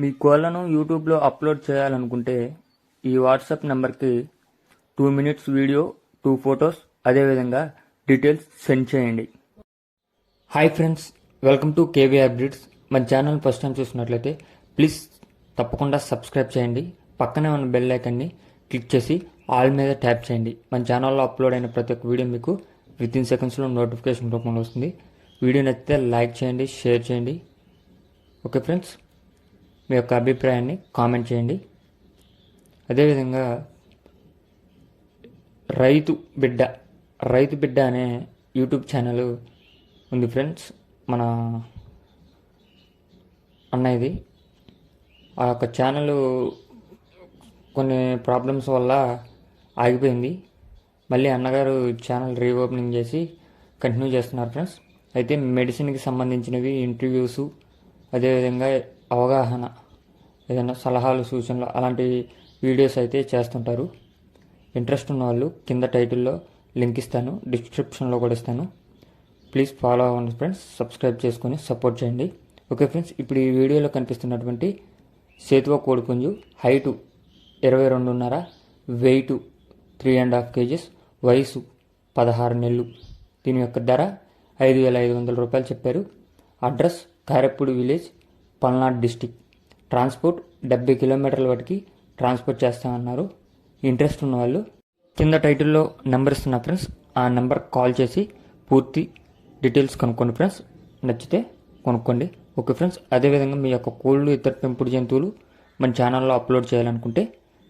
మీ కోళ్లను యూట్యూబ్లో అప్లోడ్ చేయాలనుకుంటే ఈ వాట్సాప్ నెంబర్కి 2 minutes వీడియో, 2 photos, అదేవిధంగా డీటెయిల్స్ సెండ్ చేయండి. Hi friends, welcome to KV updates. మన ఛానల్ ఫస్ట్ టైం చూసినట్లయితే ప్లీజ్ తప్పకుండా సబ్స్క్రైబ్ చేయండి. పక్కనే ఉన్న బెల్ ఐకాన్ని క్లిక్ చేసి ఆల్ మీద ట్యాప్ చేయండి. మన ఛానల్లో అప్లోడ్ అయిన ప్రతి ఒక్క వీడియో మీకు వితిన్ సెకండ్స్లో నోటిఫికేషన్ రూపంలో వస్తుంది. వీడియో నచ్చితే లైక్ చేయండి, షేర్ చేయండి. ఓకే ఫ్రెండ్స్, మీ యొక్క అభిప్రాయాన్ని కామెంట్ చేయండి. అదేవిధంగా రైతు బిడ్డ అనే యూట్యూబ్ ఛానల్ ఉంది ఫ్రెండ్స్, మన అన్నయ్యది. ఆ యొక్క ఛానల్ కొన్ని ప్రాబ్లమ్స్ వల్ల ఆగిపోయింది. మళ్ళీ అన్నగారు ఛానల్ రీఓపెనింగ్ చేసి కంటిన్యూ చేస్తున్నారు ఫ్రెండ్స్. అయితే మెడిసిన్కి సంబంధించినవి, ఇంటర్వ్యూస్, అదేవిధంగా అవగాహన, ఏదైనా సలహాలు, సూచనలు అలాంటి వీడియోస్ అయితే చేస్తుంటారు. ఇంట్రెస్ట్ ఉన్న వాళ్ళు కింద టైటిల్లో లింక్ ఇస్తాను, డిస్క్రిప్షన్లో కూడా ఇస్తాను. ప్లీజ్ ఫాలో అవ్వండి ఫ్రెండ్స్, సబ్స్క్రైబ్ చేసుకొని సపోర్ట్ చేయండి. ఓకే ఫ్రెండ్స్, ఇప్పుడు ఈ వీడియోలో కనిపిస్తున్నటువంటి సేతువ కోడిపుంజు హైటు 22.5, వెయిట్ 3.5 kgs, వయసు 16 నెలలు. దీని యొక్క ధర 5,500 రూపాయలు చెప్పారు. Address Kareppudi village, Palnadu district. Transport 70 కిలోమీటర్ల వాటికి ట్రాన్స్పోర్ట్ చేస్తామన్నారు. ఇంట్రెస్ట్ ఉన్న వాళ్ళు కింద టైటిల్లో నెంబర్ ఇస్తున్నా ఫ్రెండ్స్, ఆ నెంబర్ కాల్ చేసి పూర్తి డీటెయిల్స్ కనుక్కోండి ఫ్రెండ్స్. నచ్చితే కొనుక్కోండి. ఓకే ఫ్రెండ్స్, అదేవిధంగా మీ యొక్క కోళ్ళు, ఇతర పెంపుడు జంతువులు మన ఛానల్లో అప్లోడ్ చేయాలనుకుంటే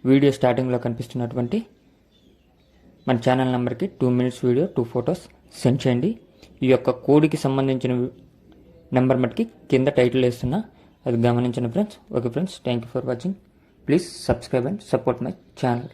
వీడియో స్టార్టింగ్లో కనిపిస్తున్నటువంటి మన ఛానల్ నెంబర్కి 2 minutes వీడియో, 2 photos సెండ్ చేయండి. ఈ యొక్క కోడికి సంబంధించిన నెంబర్ మటుకి కింద టైటిల్ వేస్తున్నా, అది గమనించండి friends. Okay friends, thank you for watching. Please subscribe and support my channel.